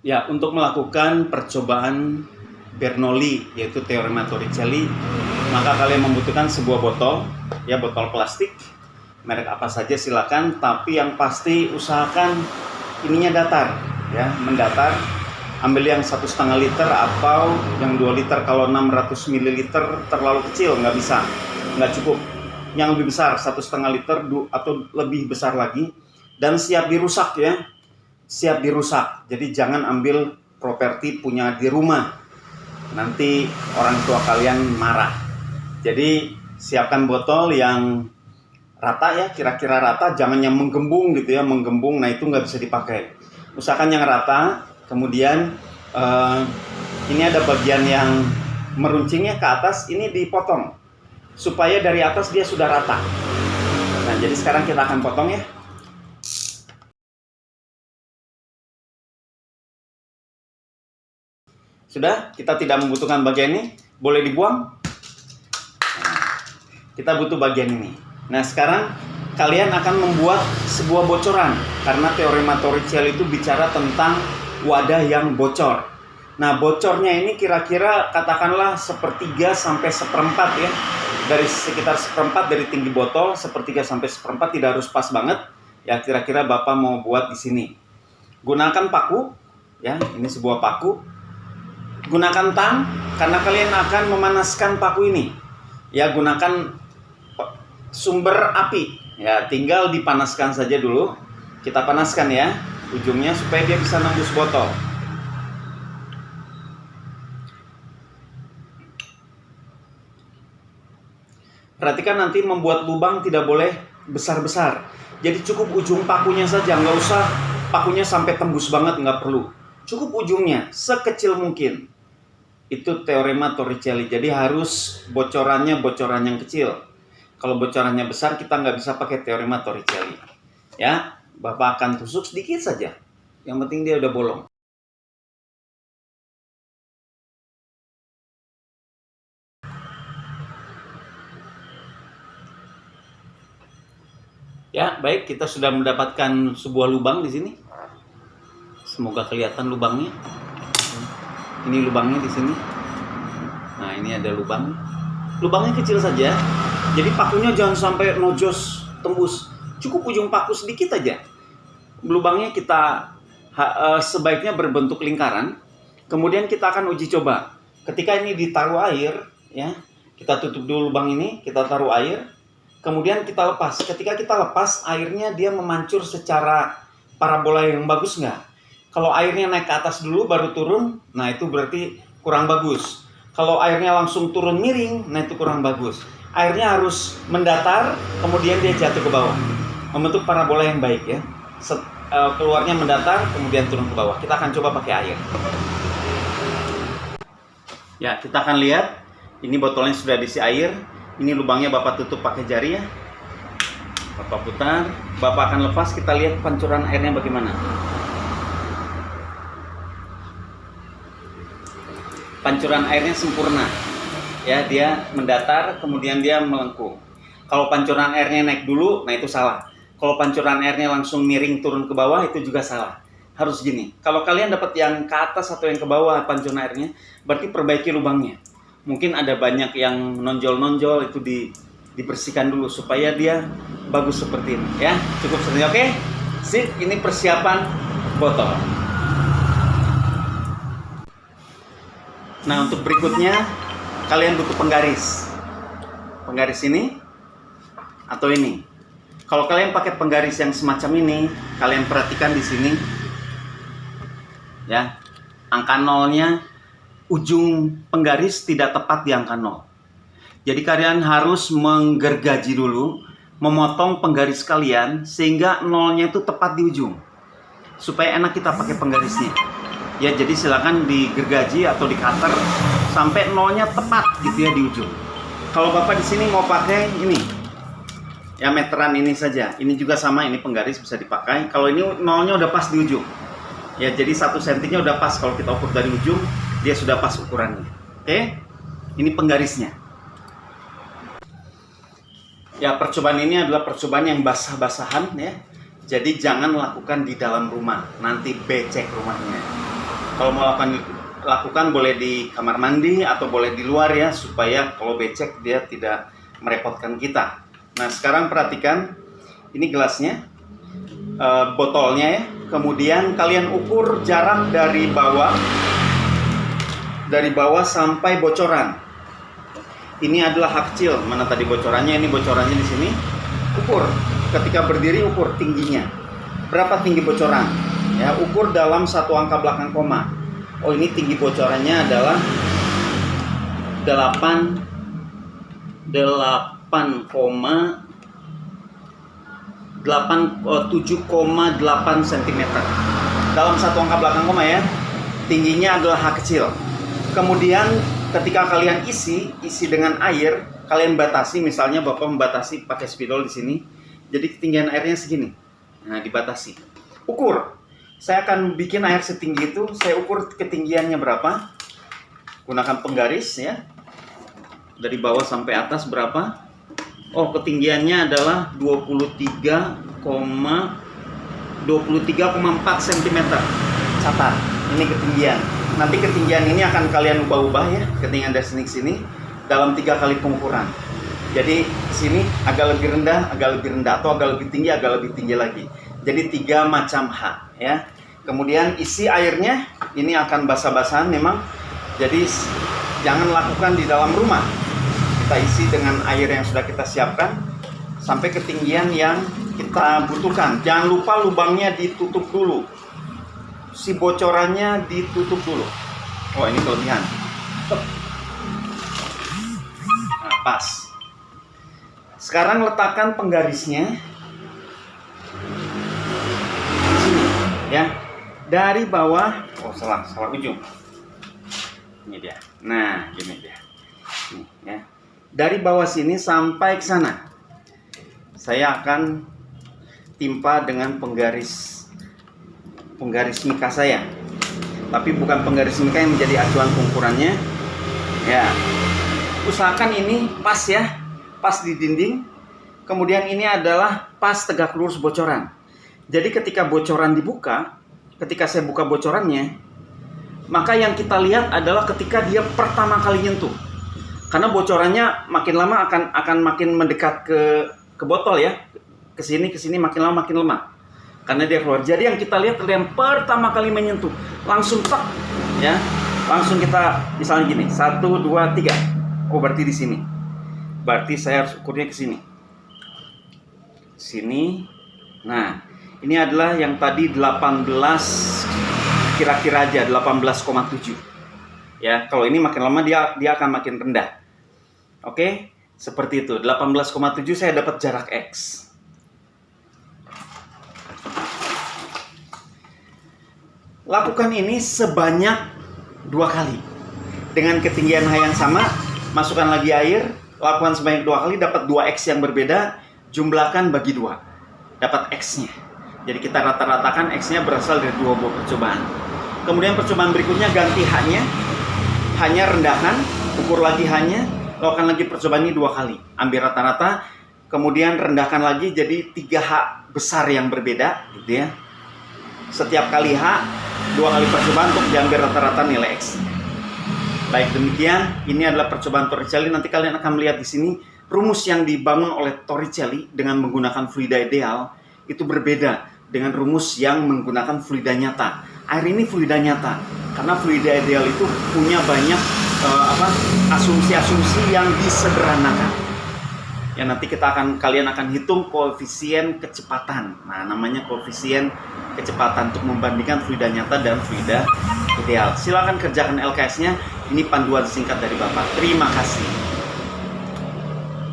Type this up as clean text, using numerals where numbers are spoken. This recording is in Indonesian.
Ya, untuk melakukan percobaan Bernoulli, yaitu teorema Torricelli, maka kalian membutuhkan sebuah botol, ya botol plastik, merek apa saja silakan, tapi yang pasti usahakan ininya datar, ya mendatar. Ambil yang 1,5 liter atau yang 2 liter. Kalau 600 ml terlalu kecil, nggak bisa, nggak cukup. Yang lebih besar 1,5 liter atau lebih besar lagi, dan siap dirusak ya. Siap dirusak. Jadi jangan ambil properti punya di rumah. Nanti orang tua kalian marah. Jadi siapkan botol yang rata ya, kira-kira rata, jangan yang menggembung gitu ya, menggembung. Nah itu nggak bisa dipakai. Usahakan yang rata. Kemudian ini ada bagian yang meruncingnya ke atas, ini dipotong supaya dari atas dia sudah rata. Nah jadi sekarang kita akan potong ya. Sudah, kita tidak membutuhkan bagian ini, boleh dibuang. Nah, kita butuh bagian ini. Nah, sekarang kalian akan membuat sebuah bocoran, karena teorema Torricelli itu bicara tentang wadah yang bocor. Nah, bocornya ini kira-kira katakanlah 1/3 sampai 1/4 ya. Dari sekitar 1/4 dari tinggi botol, 1/3 sampai 1/4, tidak harus pas banget. Ya, kira-kira Bapak mau buat di sini. Gunakan paku, ya, ini sebuah paku. Gunakan tang, karena kalian akan memanaskan paku ini. Ya, gunakan sumber api. Ya, tinggal dipanaskan saja dulu. Kita panaskan ya, ujungnya supaya dia bisa nembus botol. Perhatikan nanti membuat lubang tidak boleh besar-besar. Jadi cukup ujung pakunya saja, nggak usah pakunya sampai tembus banget, nggak perlu. Cukup ujungnya, sekecil mungkin. Itu teorema Torricelli. Jadi harus bocorannya bocoran yang kecil. Kalau bocorannya besar, kita nggak bisa pakai teorema Torricelli. Ya, Bapak akan tusuk sedikit saja. Yang penting dia udah bolong. Ya, baik, kita sudah mendapatkan sebuah lubang di sini. Semoga kelihatan lubangnya. Ini lubangnya di sini. Nah, ini ada lubang. Lubangnya kecil saja. Jadi pakunya jangan sampai nojos tembus. Cukup ujung paku sedikit aja. Lubangnya kita sebaiknya berbentuk lingkaran. Kemudian kita akan uji coba. Ketika ini ditaruh air, ya, kita tutup dulu lubang ini, kita taruh air. Kemudian kita lepas. Ketika kita lepas, airnya dia memancur secara parabola yang bagus nggak? Kalau airnya naik ke atas dulu baru turun, nah itu berarti kurang bagus. Kalau airnya langsung turun miring, nah itu kurang bagus. Airnya harus mendatar, kemudian dia jatuh ke bawah. Membentuk parabola yang baik ya. Keluarnya mendatar, kemudian turun ke bawah. Kita akan coba pakai air. Ya, kita akan lihat. Ini botolnya sudah diisi air. Ini lubangnya Bapak tutup pakai jari ya. Bapak putar. Bapak akan lepas, kita lihat pancuran airnya bagaimana. Pancuran airnya sempurna. Ya, dia mendatar, kemudian dia melengkung. Kalau pancuran airnya naik dulu, nah itu salah. Kalau pancuran airnya langsung miring turun ke bawah, itu juga salah. Harus gini. Kalau kalian dapat yang ke atas atau yang ke bawah pancuran airnya, berarti perbaiki lubangnya. Mungkin ada banyak yang nonjol-nonjol, itu dibersihkan dulu supaya dia bagus seperti ini. Ya, cukup seperti ini. Oke? Sip, ini persiapan botol. Nah, untuk berikutnya kalian butuh penggaris. Penggaris ini atau ini. Kalau kalian pakai penggaris yang semacam ini, kalian perhatikan di sini. Ya. Angka nolnya, ujung penggaris tidak tepat di angka 0. Jadi kalian harus menggergaji dulu, memotong penggaris kalian sehingga nolnya itu tepat di ujung. Supaya enak kita pakai penggarisnya. Ya, jadi silakan digergaji atau di cutter sampai nolnya tepat gitu ya di ujung. Kalau Bapak di sini mau pakai ini, ya meteran ini saja. Ini juga sama, ini penggaris bisa dipakai. Kalau ini nolnya udah pas di ujung. Ya, jadi 1 cm-nya udah pas. Kalau kita ukur dari ujung, dia sudah pas ukurannya. Oke? Ini penggarisnya. Ya, percobaan ini adalah percobaan yang basah-basahan ya. Jadi jangan lakukan di dalam rumah, nanti becek rumahnya. Kalau mau lakukan boleh di kamar mandi atau boleh di luar ya, supaya kalau becek dia tidak merepotkan kita. Nah sekarang perhatikan, ini gelasnya, botolnya ya. Kemudian kalian ukur jarak dari bawah sampai bocoran. Ini adalah hak kecil. Mana tadi bocorannya? Ini bocorannya di sini. Ukur. Ketika berdiri ukur tingginya. Berapa tinggi bocoran? Ya, ukur dalam satu angka belakang koma. Oh, ini tinggi bocorannya adalah 7,8 cm. Dalam satu angka belakang koma ya. Tingginya adalah hak kecil. Kemudian ketika kalian isi dengan air, kalian batasi, misalnya Bapak membatasi pakai spidol di sini. Jadi ketinggian airnya segini. Nah, dibatasi. Ukur. Saya akan bikin air setinggi itu, saya ukur ketinggiannya berapa. Gunakan penggaris ya. Dari bawah sampai atas berapa? Oh, ketinggiannya adalah 23,4 cm. Catat, ini ketinggian. Nanti ketinggian ini akan kalian ubah-ubah ya, ketinggian dari sini ke sini dalam 3 kali pengukuran. Jadi sini agak lebih rendah, atau agak lebih tinggi lagi. Jadi 3 macam H ya. Kemudian isi airnya, ini akan basah-basahan memang. Jadi jangan lakukan di dalam rumah. Kita isi dengan air yang sudah kita siapkan sampai ketinggian yang kita butuhkan. Jangan lupa lubangnya ditutup dulu. Si bocorannya ditutup dulu. Oh, ini kelebihan. Nah, pas. Sekarang letakkan penggarisnya di sini ya. Dari bawah, oh salah ujung. Ini dia. Nah, gini dia. Nih, ya. Dari bawah sini sampai ke sana. Saya akan timpa dengan penggaris mika saya. Tapi bukan penggaris mika yang menjadi acuan pengukurannya. Ya. Usahakan ini pas ya. Pas di dinding. Kemudian ini adalah pas tegak lurus bocoran. Jadi ketika bocoran dibuka, ketika saya buka bocorannya, maka yang kita lihat adalah ketika dia pertama kali nyentuh. Karena bocorannya makin lama akan makin mendekat ke botol ya. Kesini makin lama makin lemah. Karena dia keluar. Jadi yang kita lihat yang pertama kali menyentuh, langsung tak ya. Langsung kita misalnya gini, 1 2 3. Oh, berarti di sini. Berarti saya harus ukurnya ke sini. Sini. Nah, ini adalah yang tadi 18, kira-kira aja 18,7. Ya, kalau ini makin lama dia akan makin rendah. Oke, seperti itu. 18,7 saya dapat jarak X. Lakukan ini sebanyak 2 kali. Dengan ketinggian H yang sama, masukkan lagi air, lakukan sebanyak 2 kali, dapat 2X yang berbeda, jumlahkan bagi 2. Dapat X-nya. Jadi kita rata-ratakan X-nya berasal dari 2 buah percobaan. Kemudian percobaan berikutnya ganti H-nya. H-nya rendahkan, ukur lagi H-nya, lakukan lagi percobaan ini 2 kali. Ambil rata-rata, kemudian rendahkan lagi jadi 3 H besar yang berbeda, gitu ya. Setiap kali H, 2 kali percobaan untuk diambil rata-rata nilai X. Baik, demikian, ini adalah percobaan Torricelli. Nanti kalian akan melihat di sini rumus yang dibangun oleh Torricelli dengan menggunakan fluida ideal itu berbeda dengan rumus yang menggunakan fluida nyata. Air ini fluida nyata karena fluida ideal itu punya banyak asumsi-asumsi yang disederhanakan. Ya, nanti kalian akan hitung koefisien kecepatan. Nah, namanya koefisien kecepatan untuk membandingkan fluida nyata dan fluida ideal. Silakan kerjakan LKS-nya. Ini panduan singkat dari Bapak. Terima kasih.